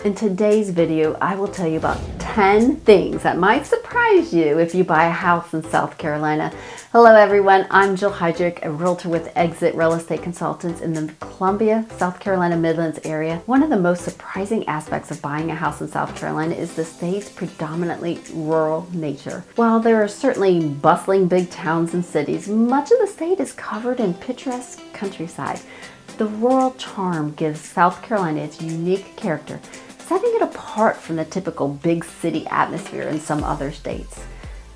In today's video, I will tell you about 10 things that might surprise you if you buy a house in South Carolina. Hello everyone, I'm Jill Heydrich, a realtor with Exit Real Estate Consultants in the Columbia, South Carolina Midlands area. One of the most surprising aspects of buying a house in South Carolina is the state's predominantly rural nature. While there are certainly bustling big towns and cities, much of the state is covered in picturesque countryside. The rural charm gives South Carolina its unique character, setting it apart from the typical big city atmosphere in some other states.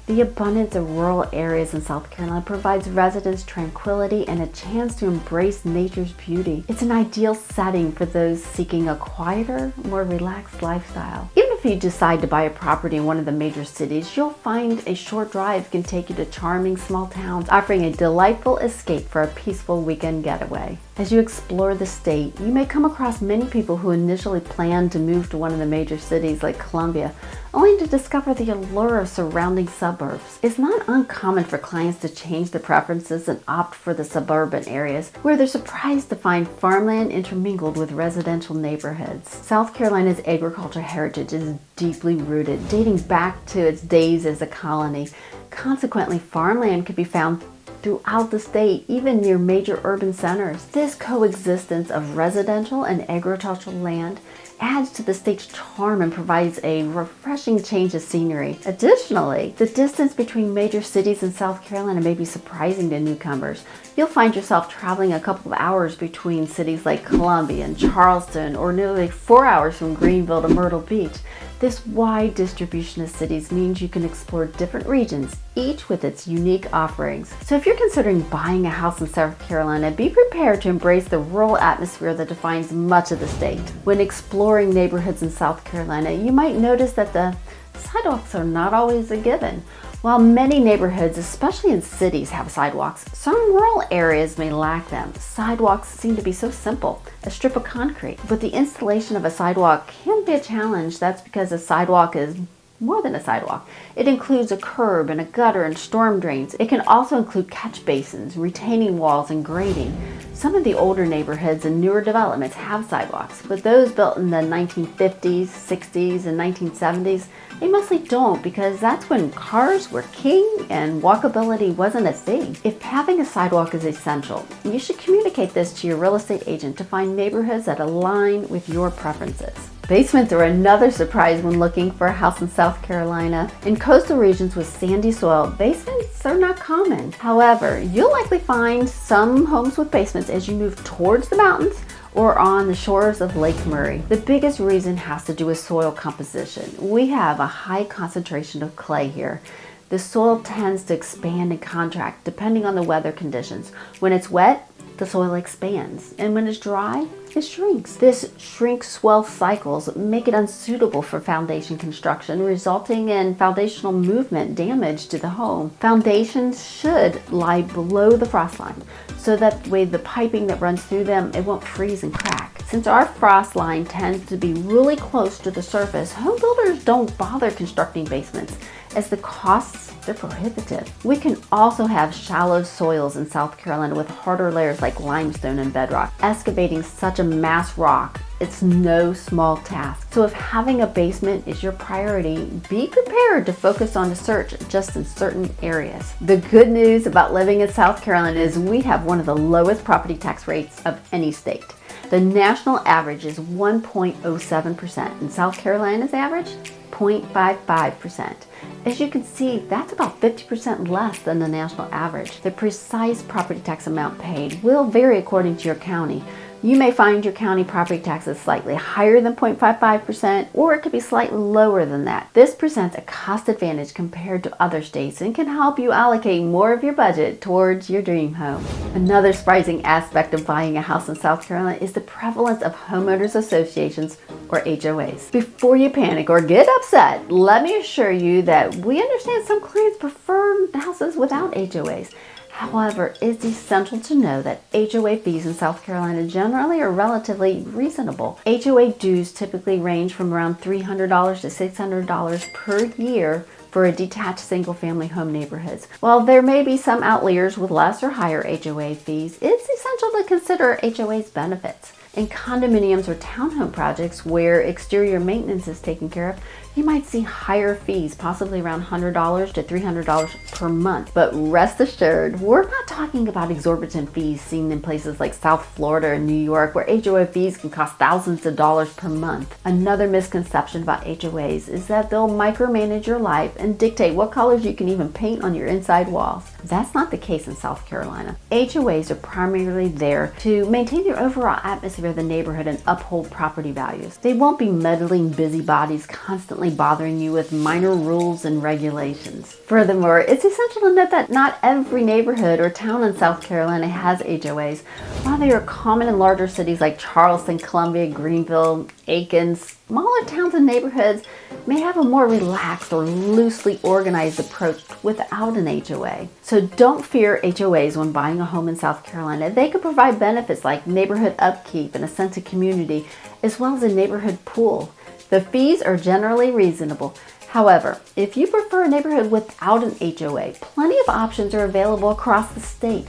The abundance of rural areas in South Carolina provides residents tranquility and a chance to embrace nature's beauty. It's an ideal setting for those seeking a quieter, more relaxed lifestyle. Even if you decide to buy a property in one of the major cities, you'll find a short drive can take you to charming small towns, offering a delightful escape for a peaceful weekend getaway. As you explore the state, you may come across many people who initially planned to move to one of the major cities like Columbia, only to discover the allure of surrounding suburbs. It's not uncommon for clients to change their preferences and opt for the suburban areas, where they're surprised to find farmland intermingled with residential neighborhoods. South Carolina's agricultural heritage is deeply rooted, dating back to its days as a colony. Consequently, farmland can be found throughout the state, even near major urban centers. This coexistence of residential and agricultural land adds to the state's charm and provides a refreshing change of scenery. Additionally, the distance between major cities in South Carolina may be surprising to newcomers. You'll find yourself traveling a couple of hours between cities like Columbia and Charleston, or nearly 4 hours from Greenville to Myrtle Beach. This wide distribution of cities means you can explore different regions, each with its unique offerings. So if you're considering buying a house in South Carolina, be prepared to embrace the rural atmosphere that defines much of the state. When exploring neighborhoods in South Carolina, you might notice that the sidewalks are not always a given. While many neighborhoods, especially in cities, have sidewalks, some rural areas may lack them. Sidewalks seem to be so simple, a strip of concrete. But the installation of a sidewalk can be a challenge. That's because a sidewalk is more than a sidewalk. It includes a curb and a gutter and storm drains. It can also include catch basins, retaining walls, and grading. Some of the older neighborhoods and newer developments have sidewalks, but those built in the 1950s, 60s, and 1970s, they mostly don't, because that's when cars were king and walkability wasn't a thing. If having a sidewalk is essential, you should communicate this to your real estate agent to find neighborhoods that align with your preferences. Basements are another surprise when looking for a house in South Carolina. In coastal regions with sandy soil, basements are not common. However, you'll likely find some homes with basements as you move towards the mountains or on the shores of Lake Murray. The biggest reason has to do with soil composition. We have a high concentration of clay here. The soil tends to expand and contract depending on the weather conditions. When it's wet, the soil expands, and when it's dry, it shrinks. This shrink-swell cycles make it unsuitable for foundation construction, resulting in foundational movement damage to the home. Foundations should lie below the frost line, so that way the piping that runs through them, it won't freeze and crack. Since our frost line tends to be really close to the surface, home builders don't bother constructing basements, as the costs, they're prohibitive. We can also have shallow soils in South Carolina with harder layers like limestone and bedrock. Excavating such a mass rock, it's no small task. So if having a basement is your priority, be prepared to focus on the search just in certain areas. The good news about living in South Carolina is we have one of the lowest property tax rates of any state. The national average is 1.07%, and South Carolina's average, 0.55%. As you can see, that's about 50% less than the national average. The precise property tax amount paid will vary according to your county. You may find your county property taxes slightly higher than 0.55%, or it could be slightly lower than that. This presents a cost advantage compared to other states and can help you allocate more of your budget towards your dream home. Another surprising aspect of buying a house in South Carolina is the prevalence of homeowners associations, or HOAs. Before you panic or get upset, let me assure you that we understand some clients prefer houses without HOAs. However, it's essential to know that HOA fees in South Carolina generally are relatively reasonable. HOA dues typically range from around $300 to $600 per year for a detached single-family home neighborhoods. While there may be some outliers with less or higher HOA fees, it's essential to consider HOA's benefits. In condominiums or townhome projects where exterior maintenance is taken care of, you might see higher fees, possibly around $100 to $300 per month. But rest assured, we're not talking about exorbitant fees seen in places like South Florida and New York, where HOA fees can cost thousands of dollars per month. Another misconception about HOAs is that they'll micromanage your life and dictate what colors you can even paint on your inside walls. That's not the case in South Carolina. HOAs are primarily there to maintain the overall atmosphere of the neighborhood and uphold property values. They won't be meddling busybodies constantly bothering you with minor rules and regulations. Furthermore, it's essential to note that not every neighborhood or town in South Carolina has HOAs. While they are common in larger cities like Charleston, Columbia, Greenville, Aiken, smaller towns and neighborhoods may have a more relaxed or loosely organized approach without an HOA. So don't fear HOAs when buying a home in South Carolina. They can provide benefits like neighborhood upkeep and a sense of community, as well as a neighborhood pool. The fees are generally reasonable. However, if you prefer a neighborhood without an HOA, plenty of options are available across the state.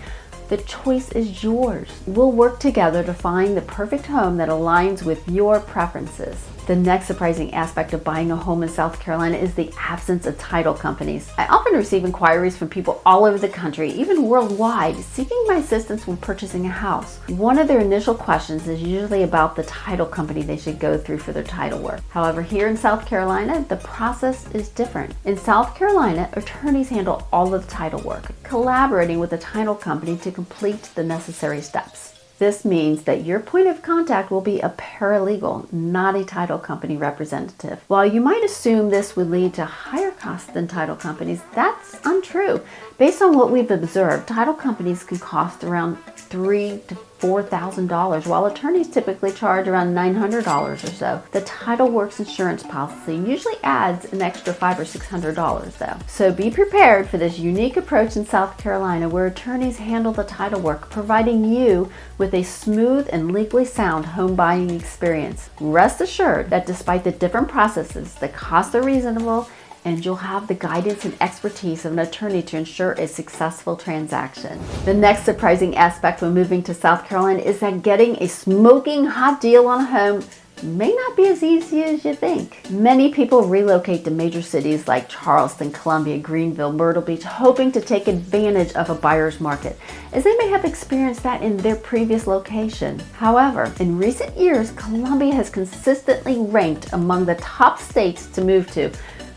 The choice is yours. We'll work together to find the perfect home that aligns with your preferences. The next surprising aspect of buying a home in South Carolina is the absence of title companies. I often receive inquiries from people all over the country, even worldwide, seeking my assistance when purchasing a house. One of their initial questions is usually about the title company they should go through for their title work. However, here in South Carolina, the process is different. In South Carolina, attorneys handle all of the title work, collaborating with the title company to complete the necessary steps. This means that your point of contact will be a paralegal, not a title company representative. While you might assume this would lead to higher costs than title companies, that's untrue. Based on what we've observed, title companies can cost around $3,000 to $4,000, while attorneys typically charge around $900 or so. The Title Works insurance policy usually adds an extra $500 or $600 though. So be prepared for this unique approach in South Carolina, where attorneys handle the title work, providing you with a smooth and legally sound home buying experience. Rest assured that despite the different processes, the costs are reasonable, and you'll have the guidance and expertise of an attorney to ensure a successful transaction. The next surprising aspect when moving to South Carolina is that getting a smoking hot deal on a home may not be as easy as you think. Many people relocate to major cities like Charleston, Columbia, Greenville, Myrtle Beach, hoping to take advantage of a buyer's market, as they may have experienced that in their previous location. However, in recent years, Columbia has consistently ranked among the top states to move to,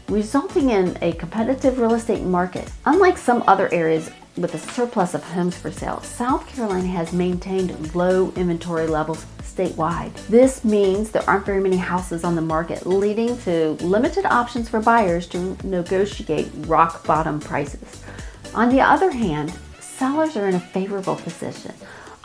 resulting in a competitive real estate market. Unlike some other areas with a surplus of homes for sale, South Carolina has maintained low inventory levels statewide. This means there aren't very many houses on the market, leading to limited options for buyers to negotiate rock bottom prices. On the other hand, sellers are in a favorable position,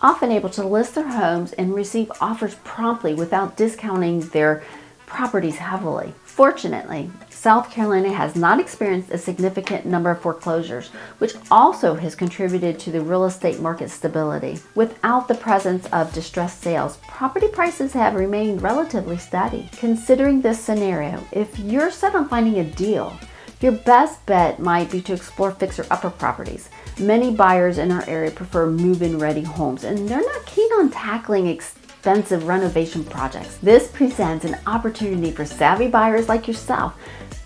often able to list their homes and receive offers promptly without discounting their properties heavily. Fortunately, South Carolina has not experienced a significant number of foreclosures, which also has contributed to the real estate market stability. Without the presence of distressed sales, property prices have remained relatively steady. Considering this scenario, if you're set on finding a deal, your best bet might be to explore fixer-upper properties. Many buyers in our area prefer move-in ready homes, and they're not keen on tackling expensive renovation projects. This presents an opportunity for savvy buyers like yourself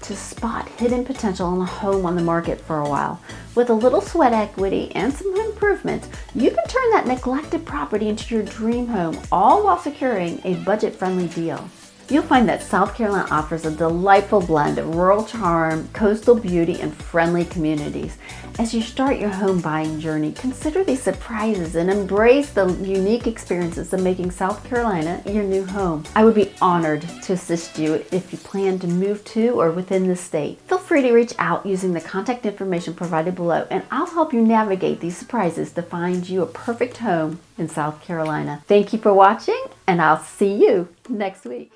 to spot hidden potential in a home on the market for a while. With a little sweat equity and some improvements, you can turn that neglected property into your dream home, all while securing a budget-friendly deal. You'll find that South Carolina offers a delightful blend of rural charm, coastal beauty, and friendly communities. As you start your home buying journey, consider these surprises and embrace the unique experiences of making South Carolina your new home. I would be honored to assist you if you plan to move to or within the state. Feel free to reach out using the contact information provided below, and I'll help you navigate these surprises to find you a perfect home in South Carolina. Thank you for watching, and I'll see you next week.